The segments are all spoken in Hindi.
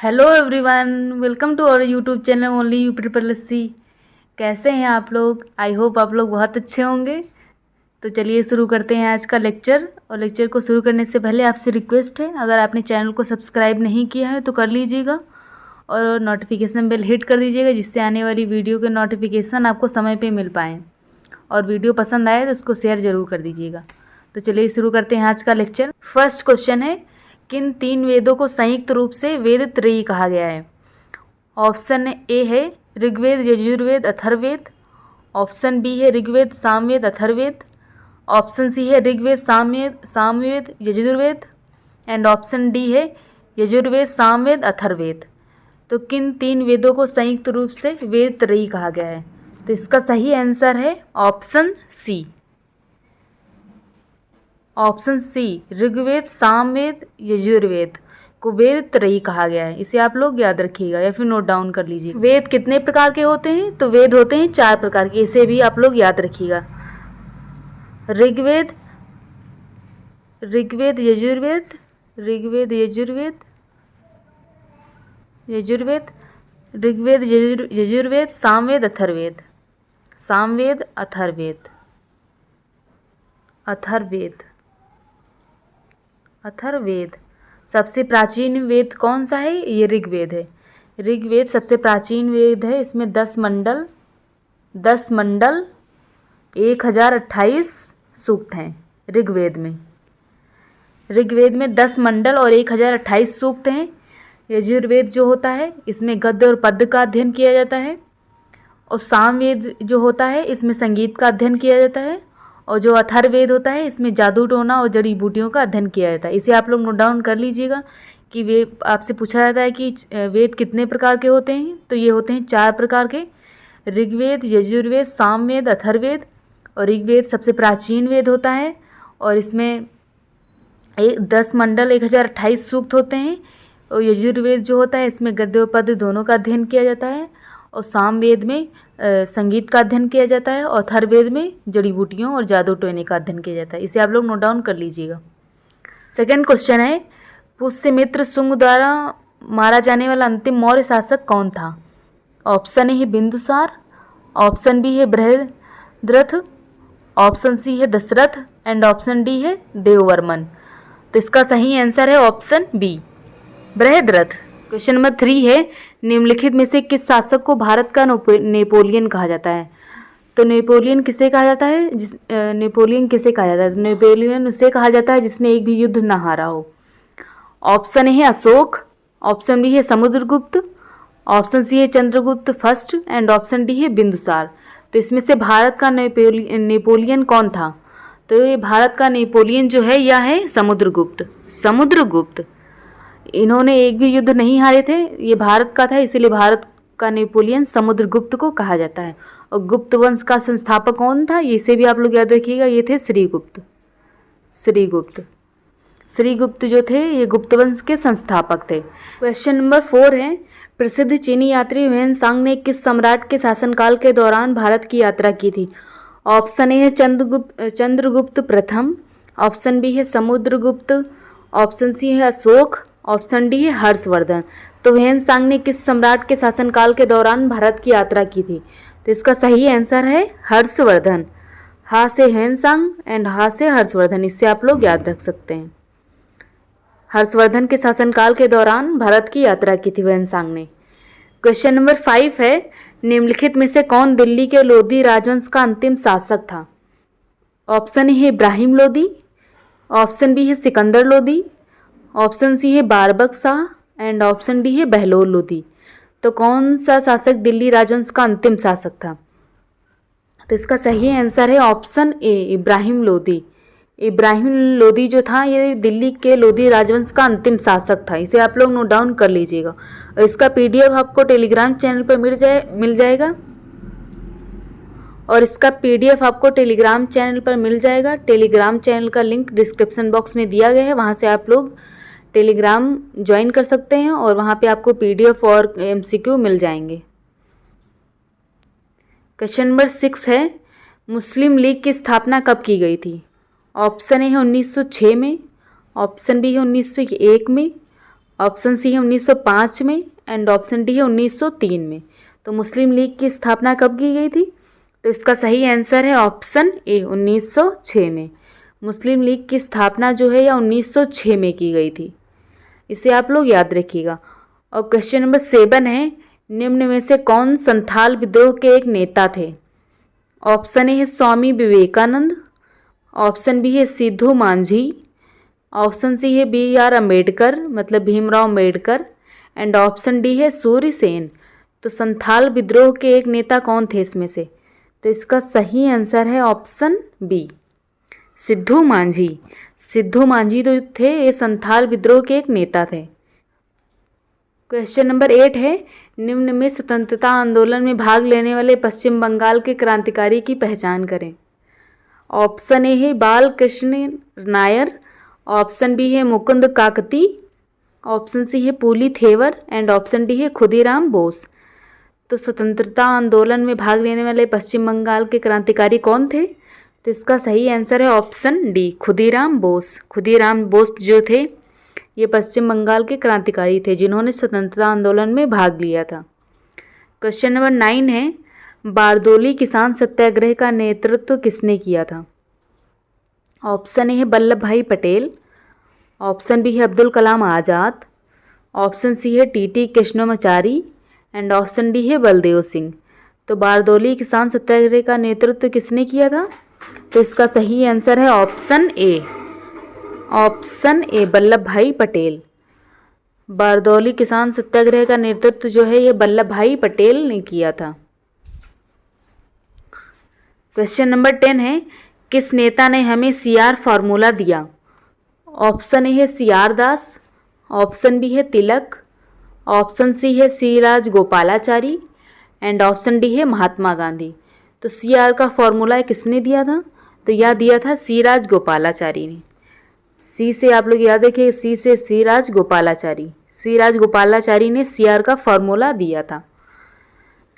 Hello everyone, welcome to our YouTube channel only you triple C. कैसे हैं आप लोग? आई होप आप लोग बहुत अच्छे होंगे। तो चलिए शुरू करते हैं आज का लेक्चर। और लेक्चर को शुरू करने से पहले आपसे रिक्वेस्ट है, अगर आपने चैनल को सब्सक्राइब नहीं किया है तो कर लीजिएगा और नोटिफिकेशन बेल हिट कर दीजिएगा, जिससे आने वाली वीडियो के नोटिफिकेशन आपको समय पे मिल पाएँ। और वीडियो पसंद आए तो उसको शेयर ज़रूर कर दीजिएगा। तो चलिए शुरू करते हैं आज का लेक्चर। फर्स्ट क्वेश्चन है, किन तीन वेदों को संयुक्त रूप से वेद त्रयी कहा गया है? ऑप्शन ए है ऋग्वेद, यजुर्वेद, अथर्ववेद। ऑप्शन बी है ऋग्वेद, सामवेद, अथर्ववेद। ऑप्शन सी है Rigveda, Samaveda, Yajurveda. And option D है यजुर्वेद, सामवेद, अथर्ववेद। तो किन तीन वेदों को संयुक्त रूप से वेद त्रयी कहा गया है? तो इसका सही आंसर है option C. Option C, Rigveda, Samaveda, Yajurveda को वेद त्रयी कहा गया है। इसे आप लोग याद रखिएगा या फिर नोट डाउन कर लीजिए। वेद कितने प्रकार के होते हैं? तो वेद होते हैं 4 प्रकार के, इसे भी आप लोग याद रखिएगा। ऋग्वेद, यजुर्वेद, यजुर्वेद, सामवेद, अथर्ववेद। सबसे प्राचीन वेद कौन सा है? ये ऋग्वेद है। ऋग्वेद सबसे प्राचीन वेद है। इसमें 10 मंडल 1028 सूक्त हैं ऋग्वेद में। 10 मंडल और 1028 सूक्त हैं। यजुर्वेद जो होता है इसमें गद्य और पद्य का अध्ययन किया जाता है। और सामवेद जो होता है इसमें संगीत का अध्ययन किया जाता है। और जो अथर्ववेद होता है इसमें जादू टोना और जड़ी बूटियों का अध्ययन किया जाता है। इसे आप लोग नोट डाउन कर लीजिएगा कि वे आपसे पूछा जाता है कि वेद कितने प्रकार के होते हैं। तो ये होते हैं 4 प्रकार के, ऋग्वेद, यजुर्वेद, सामवेद, अथर्ववेद। और ऋग्वेद सबसे प्राचीन वेद होता है और इसमें 10 मंडल 1028 सूक्त होते हैं। और यजुर्वेद जो होता है इसमें गद्य और पद्य दोनों का अध्ययन किया जाता है। और सामवेद में संगीत का अध्ययन किया जाता है। और अथर्ववेद में जड़ी बूटियों और जादू टोने का अध्ययन किया जाता है। इसे आप लोग नोट डाउन कर लीजिएगा। सेकंड क्वेश्चन है, पुष्यमित्र शुंग द्वारा मारा जाने वाला अंतिम मौर्य शासक कौन था? ऑप्शन ए है बिंदुसार, ऑप्शन बी है बृहद्रथ, ऑप्शन सी है दशरथ एंड ऑप्शन डी है देववर्मन। तो इसका सही आंसर है option B, Brihadratha. Question number 3 है, निम्नलिखित में से किस शासक को भारत का नेपोलियन कहा जाता है? तो नेपोलियन किसे कहा जाता है? नेपोलियन उसे कहा जाता है जिसने एक भी युद्ध न हारा हो। ऑप्शन ए है अशोक, ऑप्शन बी है समुद्रगुप्त, ऑप्शन सी है Chandragupta first and option D है बिंदुसार। तो इसमें से भारत का नेपोलियन कौन था? तो ये भारत का नेपोलियन जो है यह है समुद्रगुप्त। इन्होंने एक भी युद्ध नहीं हारे थे। ये भारत का था, इसीलिए भारत का नेपोलियन समुद्रगुप्त को कहा जाता है। और गुप्त वंश का संस्थापक कौन था? इसे भी आप लोग याद रखिएगा, ये थे श्रीगुप्त जो थे ये गुप्त वंश के संस्थापक थे। क्वेश्चन नंबर 4 है, प्रसिद्ध चीनी यात्री ह्वेन-सांग ने किस सम्राट के शासनकाल के दौरान भारत की यात्रा की थी? ऑप्शन ए है चंद्रगुप्त प्रथम, ऑप्शन बी है समुद्रगुप्त, ऑप्शन सी है अशोक, ऑप्शन डी है हर्षवर्धन। तो ह्वेन-सांग ने किस सम्राट के शासनकाल के दौरान भारत की यात्रा की थी? तो इसका सही आंसर है हर्षवर्धन। हा से ह्वेन-सांग एंड हा से हर्षवर्धन, इससे आप लोग याद रख सकते हैं। हर्षवर्धन के शासनकाल के दौरान भारत की यात्रा की थी ह्वेन-सांग ने। क्वेश्चन नंबर 5 है, निम्नलिखित में से कौन दिल्ली के लोधी राजवंश का अंतिम शासक था? ऑप्शन ए है इब्राहिम लोदी, ऑप्शन बी है सिकंदर लोदी, ऑप्शन सी है बारबक शाह एंड ऑप्शन डी है बहलोल लोदी। तो कौन सा शासक दिल्ली राजवंश का अंतिम शासक था? तो इसका सही आंसर है ऑप्शन ए, इब्राहिम लोदी। इब्राहिम लोदी जो था ये दिल्ली के लोधी राजवंश का अंतिम शासक था। इसे आप लोग नोट डाउन कर लीजिएगा। और इसका PDF आपको टेलीग्राम चैनल पर मिल जाएगा। और इसका PDF आपको टेलीग्राम चैनल पर मिल जाएगा। टेलीग्राम चैनल का लिंक डिस्क्रिप्शन बॉक्स में दिया गया है, वहाँ से आप लोग टेलीग्राम ज्वाइन कर सकते हैं और वहाँ पे आपको PDF और MCQ मिल जाएंगे। क्वेश्चन नंबर 6 है, मुस्लिम लीग की स्थापना कब की गई थी? ऑप्शन ए है 1906 में, ऑप्शन बी है 1901 में, ऑप्शन सी है 1905 में एंड ऑप्शन डी है 1903 में। तो मुस्लिम लीग की स्थापना कब की गई थी? तो इसका सही आंसर है ऑप्शन ए 1906 में। मुस्लिम लीग की स्थापना जो है यह 1906 में की गई थी। इसे आप लोग याद रखिएगा। और क्वेश्चन नंबर 7 है, निम्न में से कौन संथाल विद्रोह के एक नेता थे? ऑप्शन ए है स्वामी विवेकानंद, ऑप्शन बी है सिद्धू मांझी, ऑप्शन सी है BR अम्बेडकर मतलब Bhimrao Ambedkar and option D है सूर्य सेन। तो संथाल विद्रोह के एक नेता कौन थे इसमें से? तो इसका सही आंसर है ऑप्शन बी सिद्धू मांझी। सिद्धू मांझी तो थे ये संथाल विद्रोह के एक नेता थे। क्वेश्चन नंबर 8 है, निम्न में स्वतंत्रता आंदोलन में भाग लेने वाले पश्चिम बंगाल के क्रांतिकारी की पहचान करें। ऑप्शन ए है बाल कृष्ण नायर, ऑप्शन बी है मुकुंद काकती, ऑप्शन सी है पूली थेवर एंड ऑप्शन डी है खुदीराम बोस। तो स्वतंत्रता आंदोलन में भाग लेने वाले पश्चिम बंगाल के क्रांतिकारी कौन थे? तो इसका सही आंसर है ऑप्शन डी खुदीराम बोस। खुदीराम बोस जो थे ये पश्चिम बंगाल के क्रांतिकारी थे जिन्होंने स्वतंत्रता आंदोलन में भाग लिया था। क्वेश्चन नंबर 9 है, बारदोली किसान सत्याग्रह का नेतृत्व किसने किया था? ऑप्शन ए है वल्लभ भाई पटेल, ऑप्शन बी है अब्दुल कलाम आज़ाद, ऑप्शन सी है TT Krishnamachari and option D है बलदेव सिंह। तो बारदोली किसान सत्याग्रह का नेतृत्व किसने किया था? तो इसका सही आंसर है ऑप्शन ए वल्लभ भाई पटेल। बारदौली किसान सत्याग्रह का नेतृत्व जो है ये वल्लभ भाई पटेल ने किया था। क्वेश्चन नंबर 10 है, किस नेता ने हमें CR फार्मूला दिया? ऑप्शन ए है CR दास, ऑप्शन बी है तिलक, ऑप्शन सी है सी राजगोपालाचारी एंड ऑप्शन डी है महात्मा गांधी। तो CR का फॉर्मूला किसने दिया था? तो यह दिया था सी राजगोपालाचारी ने। सी से आप लोग याद रखिए, सी से सी राजगोपालाचारी। सी राजगोपालाचारी ने CR का फॉर्मूला दिया था।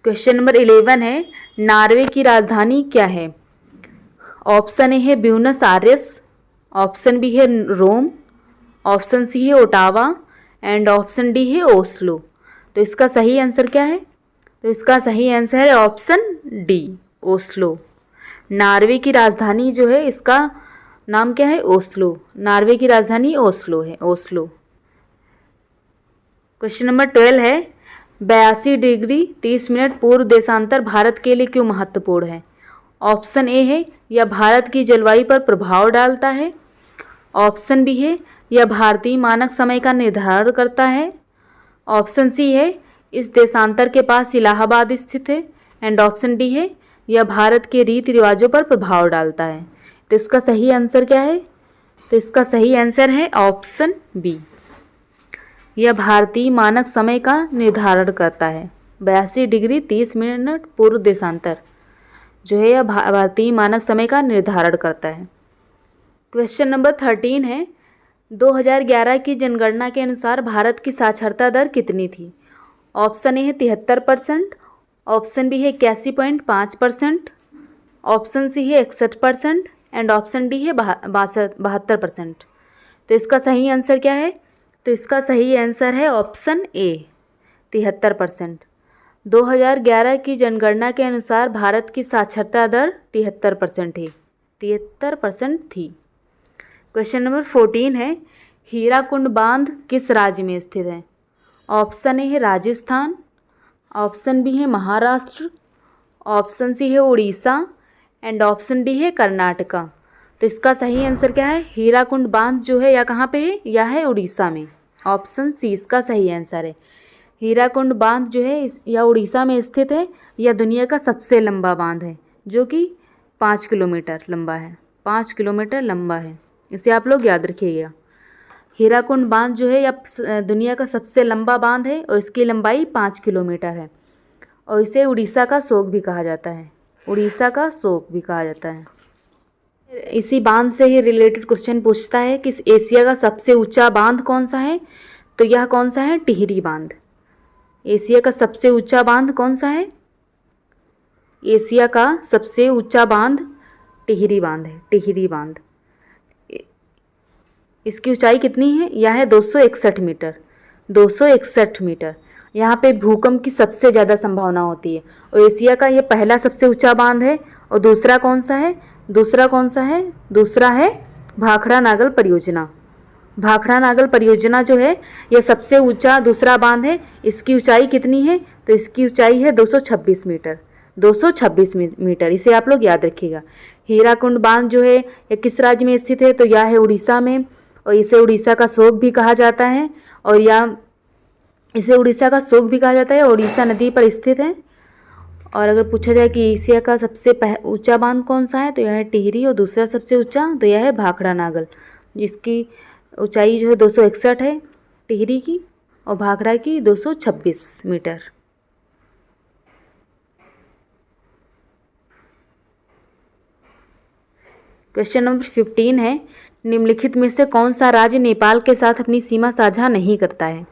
क्वेश्चन नंबर 11 है, नॉर्वे की राजधानी क्या है? ऑप्शन ए है ब्यूनस आयर्स, ऑप्शन बी है रोम, ऑप्शन सी है ओटावा एंड ऑप्शन डी है ओस्लो। तो इसका सही आंसर क्या है? तो इसका सही आंसर है ऑप्शन डी ओस्लो। नॉर्वे की राजधानी जो है इसका नाम क्या है? ओस्लो। नॉर्वे की राजधानी ओस्लो है, ओस्लो। क्वेश्चन नंबर 12 है, 82 डिग्री 30 मिनट पूर्व देशांतर भारत के लिए क्यों महत्वपूर्ण है? ऑप्शन ए है यह भारत की जलवायु पर प्रभाव डालता है, ऑप्शन बी है यह भारतीय मानक समय का निर्धारण करता है, ऑप्शन सी है इस देशांतर के पास इलाहाबाद स्थित है एंड ऑप्शन डी है यह भारत के रीति रिवाजों पर प्रभाव डालता है। तो इसका सही आंसर क्या है? तो इसका सही आंसर है ऑप्शन बी, यह भारतीय मानक समय का निर्धारण करता है। 82 डिग्री 30 मिनट पूर्व देशांतर जो है यह भारतीय मानक समय का निर्धारण करता है। क्वेश्चन नंबर 13 है, 2011 की जनगणना के अनुसार भारत की साक्षरता दर कितनी थी? ऑप्शन ए है 73%, ऑप्शन बी है 81.5%, ऑप्शन सी है 61% एंड ऑप्शन डी है 72%। तो इसका सही आंसर क्या है? तो इसका सही आंसर है ऑप्शन ए 73%। 2011 की जनगणना के अनुसार भारत की साक्षरता दर 73% है, 73% थी। क्वेश्चन नंबर 14 है, हीराकुंड बांध किस राज्य में स्थित है? ऑप्शन ए है राजस्थान, ऑप्शन बी है महाराष्ट्र, ऑप्शन सी है उड़ीसा एंड ऑप्शन डी है कर्नाटका। तो इसका सही आंसर क्या है? हीराकुंड बांध जो है यह कहाँ पे है? यह है उड़ीसा में। ऑप्शन सी इसका सही आंसर है। हीराकुंड बांध जो है यह उड़ीसा में स्थित है। यह दुनिया का सबसे लंबा बांध है जो कि 5 किलोमीटर लंबा है, 5 किलोमीटर लंबा है। इसे आप लोग याद रखिएगा। हीराकुंड बांध जो है यह दुनिया का सबसे लंबा बांध है और इसकी लंबाई 5 किलोमीटर है और इसे उड़ीसा का शोक भी कहा जाता है, उड़ीसा का शोक भी कहा जाता है। इसी बांध से ही रिलेटेड क्वेश्चन पूछता है कि एशिया का सबसे ऊंचा बांध कौन सा है? तो यह कौन सा है? टिहरी बांध। एशिया का सबसे ऊंचा बांध कौन सा है? एशिया का सबसे ऊंचा बांध टिहरी बांध है, टिहरी बांध। इसकी ऊंचाई कितनी है? यह है 261 मीटर। 261 मीटर। यहाँ पे भूकंप की सबसे ज़्यादा संभावना होती है। और एशिया का ये पहला सबसे ऊंचा बांध है। और दूसरा कौन सा है? दूसरा है भाखड़ा नागल परियोजना। भाखड़ा नागल परियोजना जो है यह सबसे ऊंचा दूसरा बांध है। इसकी ऊंचाई कितनी है? तो इसकी ऊंचाई है 226 मीटर। 226 मीटर, इसे आप लोग याद रखिएगा। हीराकुंड बांध जो है यह किस राज्य में स्थित है? तो यह है उड़ीसा में, और इसे उड़ीसा का शोक भी कहा जाता है। और यह उड़ीसा नदी पर स्थित है। और अगर पूछा जाए कि एशिया का सबसे ऊंचा बांध कौन सा है, तो यह है टिहरी। और दूसरा सबसे ऊंचा तो यह है भाखड़ा नागल, जिसकी ऊंचाई जो है 261 है टिहरी की, और भाखड़ा की 226 मीटर। क्वेश्चन नंबर 15 है, निम्नलिखित में से कौन सा राज्य नेपाल के साथ अपनी सीमा साझा नहीं करता है?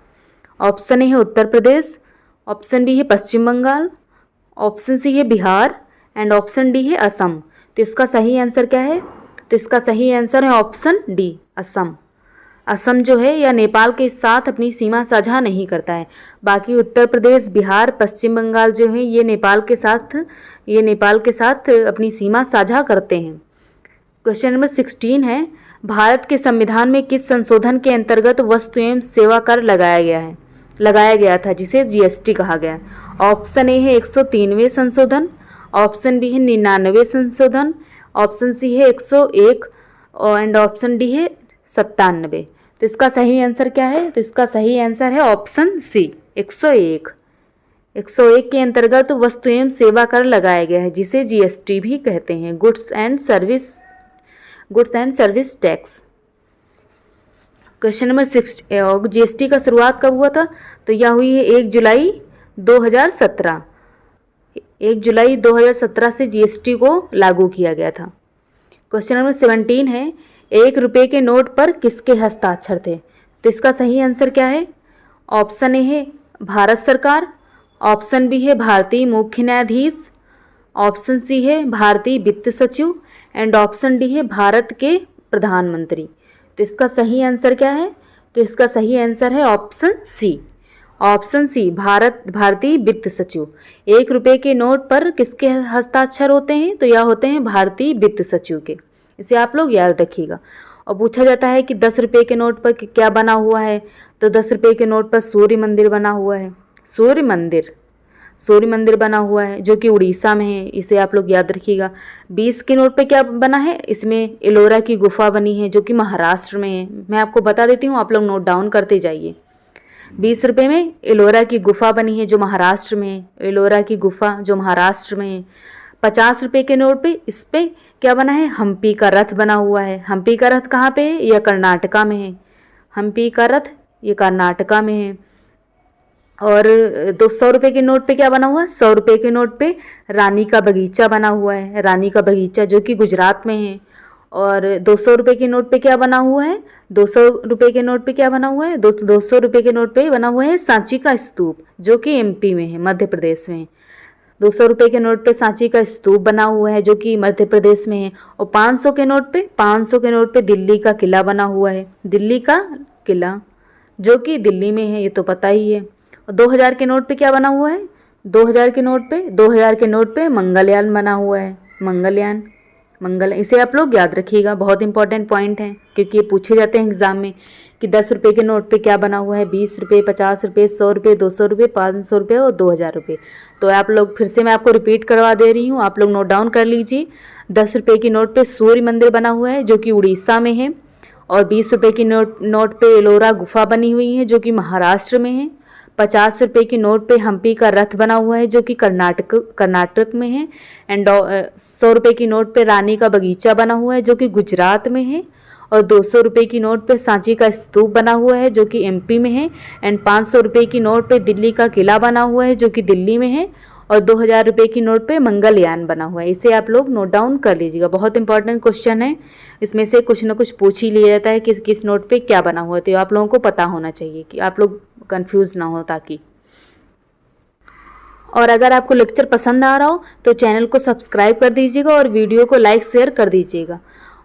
ऑप्शन ए है उत्तर प्रदेश, ऑप्शन बी है पश्चिम बंगाल, ऑप्शन सी है बिहार, एंड ऑप्शन डी है असम। तो इसका सही आंसर क्या है? तो इसका सही आंसर है ऑप्शन डी, असम। असम जो है यह नेपाल के साथ अपनी सीमा साझा नहीं करता है। बाकी उत्तर प्रदेश, बिहार, पश्चिम बंगाल जो है ये नेपाल के साथ अपनी सीमा साझा करते हैं। क्वेश्चन नंबर 16 है, भारत के संविधान में किस संशोधन के अंतर्गत वस्तु एवं सेवा कर लगाया गया था, जिसे जीएसटी कहा गया? ऑप्शन ए है 103वें संशोधन, ऑप्शन बी है 99वें संशोधन, ऑप्शन सी है 101 एंड ऑप्शन डी है 97। तो इसका सही आंसर क्या है? तो इसका सही आंसर है ऑप्शन सी, 101। 101 के अंतर्गत वस्तु एवं सेवा कर लगाया गया है, जिसे जीएसटी भी कहते हैं, goods and service tax. Question number 6, GST का शुरुआत कब हुआ था? तो यह हुई है 1 जुलाई 2017। 1 जुलाई 2017 से जीएसटी को लागू किया गया था। क्वेश्चन नंबर 17 है, 1 रुपये के नोट पर किसके हस्ताक्षर थे? तो इसका सही आंसर क्या है? ऑप्शन ए है भारत सरकार, ऑप्शन बी है भारतीय मुख्य न्यायाधीश, ऑप्शन सी है भारतीय वित्त सचिव, एंड ऑप्शन डी है भारत के प्रधानमंत्री। तो इसका सही आंसर क्या है? तो इसका सही आंसर है ऑप्शन सी, भारतीय वित्त सचिव। 1 रुपये के नोट पर किसके हस्ताक्षर होते हैं? तो यह होते हैं भारतीय वित्त सचिव के। इसे आप लोग याद रखिएगा। और पूछा जाता है कि 10 रुपये के नोट पर क्या बना हुआ है? तो 10 रुपये के नोट पर सूर्य मंदिर बना हुआ है। सूर्य मंदिर बना हुआ है, जो कि उड़ीसा में है। इसे आप लोग याद रखिएगा। 20 के नोट पे क्या बना है? इसमें एलोरा की गुफा बनी है, जो कि महाराष्ट्र में है। मैं आपको बता देती हूँ, आप लोग नोट डाउन करते जाइए। 20 रुपये में एलोरा की गुफा बनी है, जो महाराष्ट्र में है। एलोरा की गुफा जो महाराष्ट्र में है। 50 रुपये के नोट पे इस पे क्या बना है? हम्पी का रथ बना हुआ है। हम्पी का रथ कहाँ पे है? यह कर्नाटका में है। हम्पी का रथ ये कर्नाटका में है। और 200 रुपये के नोट पे क्या बना हुआ है? 100 रुपये के नोट पे रानी का बगीचा बना हुआ है। रानी का बगीचा जो कि गुजरात में है। और 200 रुपये के नोट पे क्या बना हुआ है? 200 रुपये के नोट पे क्या बना हुआ है? 200 रुपये के नोट पे बना हुआ है सांची का स्तूप, जो कि एमपी में है, मध्य प्रदेश में है। 200 रुपये के नोट पे सांची का स्तूप बना हुआ है, जो कि मध्य प्रदेश में है। और 500 के नोट पे दिल्ली का किला बना हुआ है। दिल्ली का किला जो कि दिल्ली में है, ये तो पता ही है। और 2000 के नोट पे क्या बना हुआ है? 2000 के नोट पे मंगलयान बना हुआ है। मंगल, इसे आप लोग याद रखिएगा, बहुत इंपॉर्टेंट पॉइंट है, क्योंकि ये पूछे जाते हैं एग्जाम में कि 10 रुपये के नोट पे क्या बना हुआ है। 20 रुपये, 50 रुपये, 100 रुपये, 200 रुपये, 500 रुपये और 2000 रुपये। तो आप लोग फिर से मैं आपको रिपीट करवा दे रही हूँ, आप लोग नोट डाउन कर लीजिए। 10 रुपये की नोट पे सूर्य मंदिर बना हुआ है, जो कि उड़ीसा में है। और 20 रुपये की नोट पे एलोरा गुफा बनी हुई है, जो कि महाराष्ट्र में है। 50 रुपये की नोट पे हम्पी का रथ बना हुआ है, जो कि कर्नाटक में है। एंड 100 रुपये की नोट पे रानी का बगीचा बना हुआ है, जो कि गुजरात में है। और 200 रुपये की नोट पे सांची का स्तूप बना हुआ है, जो कि एमपी में है। एंड 500 रुपये की नोट पे दिल्ली का किला बना हुआ है, जो कि दिल्ली में है। और 2000 रुपये की नोट पे मंगलयान बना हुआ है। इसे आप लोग नोट डाउन कर लीजिएगा, बहुत इंपॉर्टेंट क्वेश्चन है। इसमें से कुछ ना कुछ पूछ ही लिया जाता है कि किस नोट पे क्या बना हुआ है, तो आप लोगों को पता होना चाहिए कि आप लोग कंफ्यूज ना हो ताकि। और अगर आपको लेक्चर पसंद आ रहा हो तो चैनल को सब्सक्राइब कर दीजिएगा और वीडियो को लाइक शेयर कर दीजिएगा।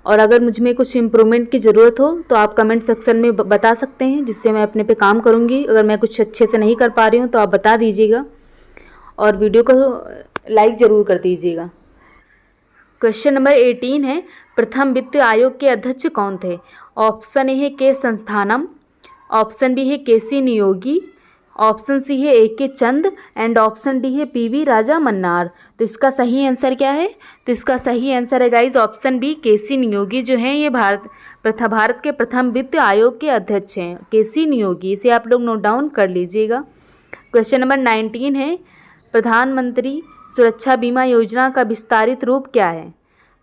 और अगर मुझ में कुछ इम्प्रूवमेंट की ज़रूरत हो तो आप कमेंट सेक्शन में बता सकते हैं, जिससे मैं अपने पे काम करूँगी। अगर मैं कुछ अच्छे से नहीं कर पा रही हूँ तो आप बता दीजिएगा और वीडियो को लाइक ज़रूर कर दीजिएगा। क्वेश्चन नंबर 18 है, प्रथम वित्त आयोग के अध्यक्ष कौन थे? ऑप्शन ए है के संस्थानम, ऑप्शन बी है केसी नियोगी, ऑप्शन सी है ए के चंद एंड ऑप्शन डी है पीवी राजा मन्नार। तो इसका सही आंसर क्या है? तो इसका सही आंसर है गाइज ऑप्शन बी, केसी नियोगी जो हैं ये भारत के प्रथम वित्त आयोग के अध्यक्ष हैं, केसी नियोगी। इसे आप लोग नोट डाउन कर लीजिएगा। क्वेश्चन नंबर 19 है, प्रधानमंत्री सुरक्षा बीमा योजना का विस्तारित रूप क्या है?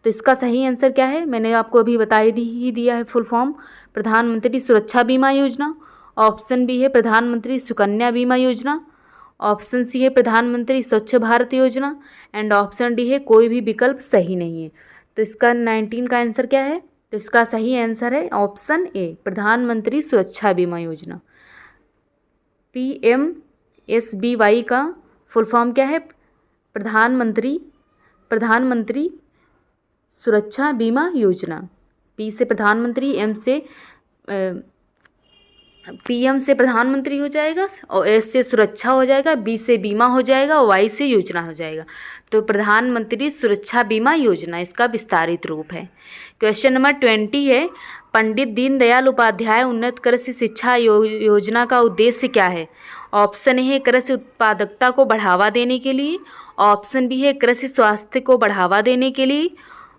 तो इसका सही आंसर क्या है? मैंने आपको अभी बता ही दिया है फुल फॉर्म, प्रधानमंत्री सुरक्षा बीमा योजना। ऑप्शन बी है प्रधानमंत्री सुकन्या बीमा योजना, ऑप्शन सी है प्रधानमंत्री स्वच्छ भारत योजना एंड ऑप्शन डी है कोई भी विकल्प सही नहीं है। तो इसका 19 का आंसर क्या है? तो इसका सही आंसर है ऑप्शन ए, प्रधानमंत्री सुरक्षा बीमा योजना। PMSBY का फुल फॉर्म क्या है? प्रधानमंत्री सुरक्षा बीमा योजना। पी से प्रधानमंत्री, एम से PM से प्रधानमंत्री हो जाएगा और S से सुरक्षा हो जाएगा, B से बीमा हो जाएगा और Y से योजना हो जाएगा। तो प्रधानमंत्री सुरक्षा बीमा योजना इसका विस्तारित रूप है। क्वेश्चन नंबर 20 है, पंडित दीनदयाल उपाध्याय उन्नत कृषि शिक्षा योजना का उद्देश्य क्या है? ऑप्शन ए है कृषि उत्पादकता को बढ़ावा देने के लिए, ऑप्शन बी है कृषि स्वास्थ्य को बढ़ावा देने के लिए,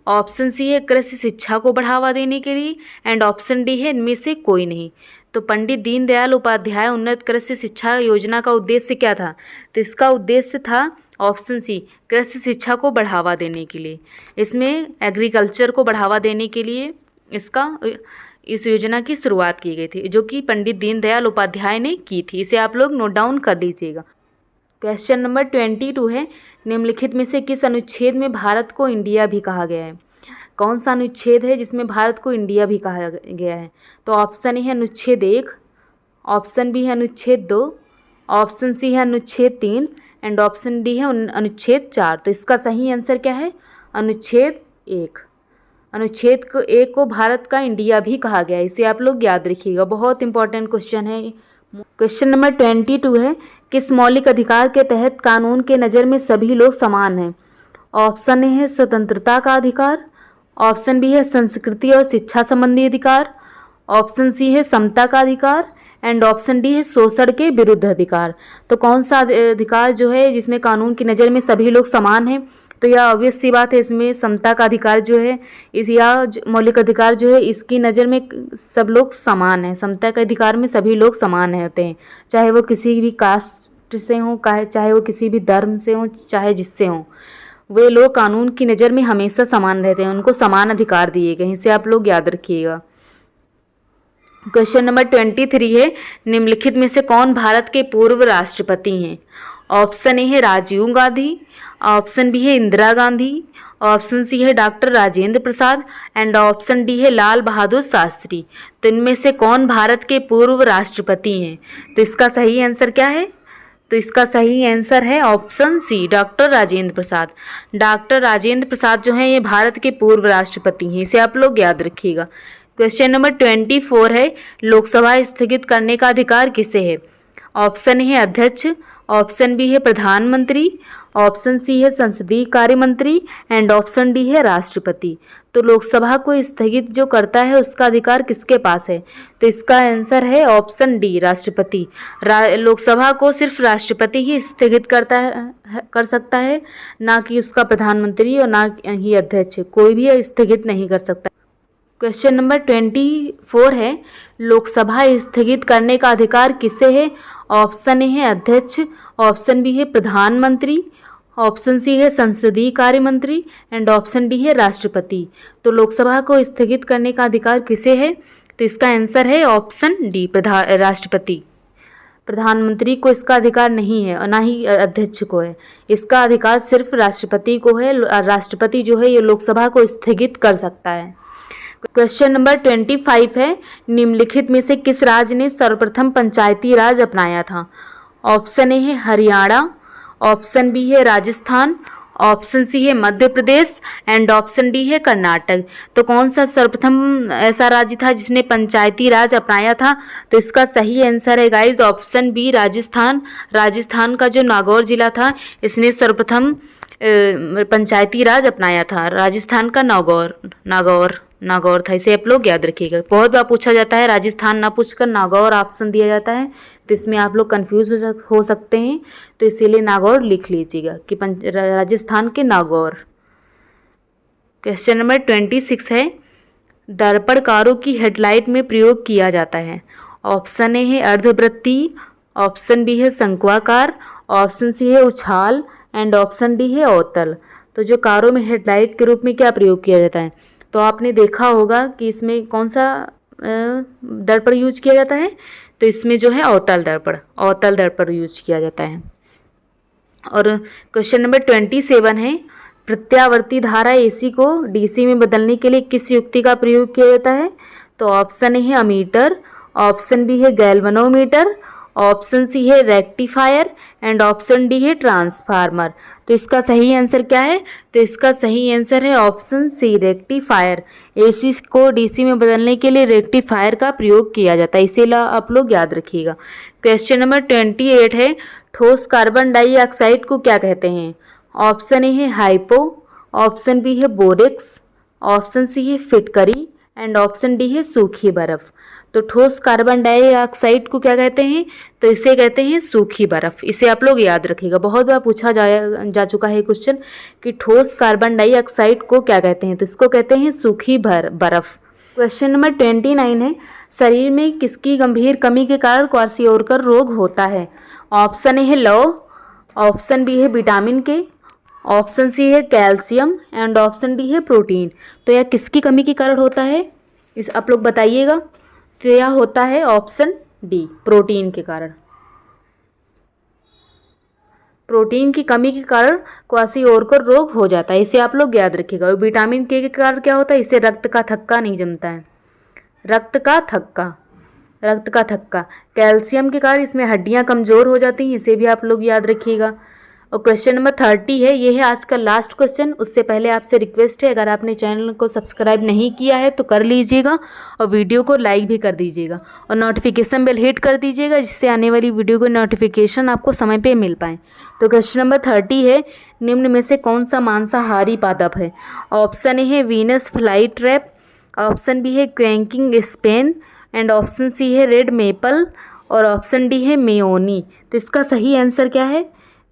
ऑप्शन सी है कृषि शिक्षा को बढ़ावा देने के लिए एंड ऑप्शन डी है इनमें से कोई नहीं। तो पंडित दीनदयाल उपाध्याय उन्नत कृषि शिक्षा योजना का उद्देश्य क्या था? तो इसका उद्देश्य था ऑप्शन सी, कृषि शिक्षा को बढ़ावा देने के लिए। इसमें एग्रीकल्चर को बढ़ावा देने के लिए इस योजना की शुरुआत की गई थी, जो कि पंडित दीनदयाल उपाध्याय ने की थी। इसे आप लोग नोट डाउन कर लीजिएगा। क्वेश्चन नंबर 22 है, निम्नलिखित में से किस अनुच्छेद में भारत को इंडिया भी कहा गया है? कौन सा अनुच्छेद है जिसमें भारत को इंडिया भी कहा गया है? तो ऑप्शन ए है अनुच्छेद 1, ऑप्शन बी है अनुच्छेद 2, ऑप्शन सी है अनुच्छेद 3 एंड ऑप्शन डी है अनुच्छेद 4। तो इसका सही आंसर क्या है? अनुच्छेद 1। अनुच्छेद 1 को भारत का इंडिया भी कहा गया है। इसे आप लोग याद रखिएगा, बहुत इंपॉर्टेंट क्वेश्चन है। क्वेश्चन नंबर 22 है, किस मौलिक अधिकार के तहत कानून के नज़र में सभी लोग समान हैं? ऑप्शन ए है स्वतंत्रता का अधिकार, ऑप्शन बी है संस्कृति और शिक्षा संबंधी अधिकार, ऑप्शन सी है समता का अधिकार एंड ऑप्शन डी है शोषण के विरुद्ध अधिकार। तो कौन सा अधिकार जो है जिसमें कानून की नज़र में सभी लोग समान हैं? तो यह ऑब्वियस सी बात है, इसमें समता का अधिकार जो है मौलिक अधिकार जो है इसकी नज़र में सब लोग समान हैं। समता के अधिकार में सभी लोग समान होते हैं, चाहे वो किसी भी कास्ट से हों, चाहे वो किसी भी धर्म से हों, चाहे जिससे हों, वे लोग कानून की नज़र में हमेशा समान रहते हैं, उनको समान अधिकार दिए गए। इसे आप लोग याद रखिएगा। क्वेश्चन नंबर 23 है, निम्नलिखित में से कौन भारत के पूर्व राष्ट्रपति हैं? ऑप्शन ए है राजीव गांधी, ऑप्शन बी है इंदिरा गांधी, ऑप्शन सी है doctor Rajendra Prasad and option D है लाल बहादुर शास्त्री। तो इनमें से कौन भारत के पूर्व राष्ट्रपति हैं? तो इसका सही आंसर क्या है? तो इसका सही आंसर है ऑप्शन सी, डॉक्टर राजेंद्र प्रसाद। डॉक्टर राजेंद्र प्रसाद जो हैं ये भारत के पूर्व राष्ट्रपति हैं। इसे आप लोग याद रखिएगा। क्वेश्चन नंबर 24 है, लोकसभा स्थगित करने का अधिकार किसे है? ऑप्शन ए है अध्यक्ष, ऑप्शन बी है प्रधानमंत्री, ऑप्शन सी है संसदीय कार्य मंत्री एंड ऑप्शन डी है राष्ट्रपति। तो लोकसभा को स्थगित जो करता है उसका अधिकार किसके पास है? तो इसका आंसर है ऑप्शन डी, राष्ट्रपति। लोकसभा को सिर्फ राष्ट्रपति ही स्थगित कर सकता है, ना कि उसका प्रधानमंत्री और ना ही अध्यक्ष, कोई भी स्थगित नहीं कर सकता। क्वेश्चन नंबर 24 है, लोकसभा स्थगित करने का अधिकार किसे है? ऑप्शन ए है अध्यक्ष, ऑप्शन बी है प्रधानमंत्री, ऑप्शन सी है संसदीय कार्य मंत्री एंड ऑप्शन डी है राष्ट्रपति। तो लोकसभा को स्थगित करने का अधिकार किसे है? तो इसका आंसर है ऑप्शन डी, राष्ट्रपति। प्रधानमंत्री को इसका अधिकार नहीं है और ना ही अध्यक्ष को है, इसका अधिकार सिर्फ राष्ट्रपति को है। राष्ट्रपति जो है ये लोकसभा को स्थगित कर सकता है। क्वेश्चन नंबर 25 है, निम्नलिखित में से किस राज्य ने सर्वप्रथम पंचायती राज अपनाया था? ऑप्शन ए है हरियाणा, ऑप्शन बी है राजस्थान, ऑप्शन सी है Madhya Pradesh and option D है कर्नाटक। तो कौन सा सर्वप्रथम ऐसा राज्य था जिसने पंचायती राज अपनाया था? तो इसका सही आंसर है guys option B Rajasthan. Rajasthan का जो नागौर जिला था इसने सर्वप्रथम पंचायती राज अपनाया था। राजस्थान का नागौर था। इसे आप लोग याद रखिएगा, बहुत बार पूछा जाता है, राजस्थान ना पूछकर नागौर ऑप्शन दिया जाता है, तो इसमें आप लोग कंफ्यूज हो सकते हैं, तो इसीलिए नागौर लिख लीजिएगा कि राजस्थान के नागौर। क्वेश्चन नंबर 26 है, दर्पण कारों की हेडलाइट में प्रयोग किया जाता है। ऑप्शन ए है अर्धवृत्ती, ऑप्शन बी है शंक्वाकार, ऑप्शन सी है उछाल एंड ऑप्शन डी है अवतल। तो जो कारों में हेडलाइट के रूप में क्या प्रयोग किया जाता है? तो आपने देखा होगा कि इसमें कौन सा दर्पण यूज किया जाता है? तो इसमें जो है अवतल दर्पण यूज किया जाता है। और क्वेश्चन नंबर 27 है, प्रत्यावर्ती धारा एसी को डीसी में बदलने के लिए किस युक्ति का प्रयोग किया जाता है? तो ऑप्शन ए है अमीटर, ऑप्शन बी है गैल्वेनोमीटर, ऑप्शन सी है रेक्टिफायर एंड ऑप्शन डी है ट्रांसफार्मर। तो इसका सही आंसर क्या है? तो इसका सही आंसर है ऑप्शन सी रेक्टिफायर। एसी को डीसी में बदलने के लिए रेक्टिफायर का प्रयोग किया जाता है, इसे आप लोग याद रखिएगा। क्वेश्चन नंबर 28 है, ठोस कार्बन डाइऑक्साइड को क्या कहते हैं? ऑप्शन ए है हाइपो, ऑप्शन बी है बोरेक्स, ऑप्शन सी है फिटकरी एंड ऑप्शन डी है सूखी बर्फ। तो ठोस कार्बन डाइऑक्साइड को क्या कहते हैं? तो इसे कहते हैं सूखी बर्फ। इसे आप लोग याद रखिएगा, बहुत बार पूछा जा चुका है क्वेश्चन कि ठोस कार्बन डाइऑक्साइड को क्या कहते हैं? तो इसको कहते हैं सूखी बर्फ। क्वेश्चन नंबर 29 है, शरीर में किसकी गंभीर कमी के कारण क्वार्सियोरकर रोग होता है? ऑप्शन ए है लौह, ऑप्शन बी है विटामिन के, ऑप्शन सी है कैल्शियम एंड ऑप्शन डी है प्रोटीन। तो यह किसकी कमी के कारण होता है, इस आप लोग बताइएगा। तो यह होता है ऑप्शन डी प्रोटीन के कारण। प्रोटीन की कमी के कारण क्वार्सियोरकर रोग हो जाता है, इसे आप लोग याद रखिएगा। और विटामिन के कारण क्या होता है? इससे रक्त का थक्का नहीं जमता है, रक्त का थक्का। कैल्शियम के कारण इसमें हड्डियां कमज़ोर हो जाती हैं, इसे भी आप लोग याद रखिएगा। और क्वेश्चन नंबर 30 है, ये है आज का लास्ट क्वेश्चन। उससे पहले आपसे रिक्वेस्ट है, अगर आपने चैनल को सब्सक्राइब नहीं किया है तो कर लीजिएगा और वीडियो को लाइक भी कर दीजिएगा और नोटिफिकेशन बेल हिट कर दीजिएगा, जिससे आने वाली वीडियो को नोटिफिकेशन आपको समय पे मिल पाए। तो क्वेश्चन नंबर 30 है, निम्न में से कौन सा मांसाहारी पादप है? ऑप्शन ए है Venus fly trap, option B है quaking aspen and option C है रेड मेपल और ऑप्शन डी है मेयोनी। तो इसका सही आंसर क्या है?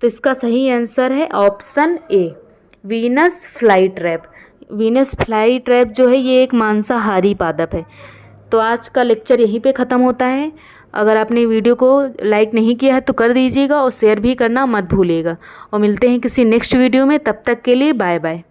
तो इसका सही आंसर है ऑप्शन ए Venus fly trap. Venus fly trap जो है ये एक मांसाहारी पादप है। तो आज का लेक्चर यहीं पे ख़त्म होता है। अगर आपने वीडियो को लाइक नहीं किया है तो कर दीजिएगा और शेयर भी करना मत भूलिएगा। और मिलते हैं किसी नेक्स्ट वीडियो में, तब तक के लिए बाय बाय।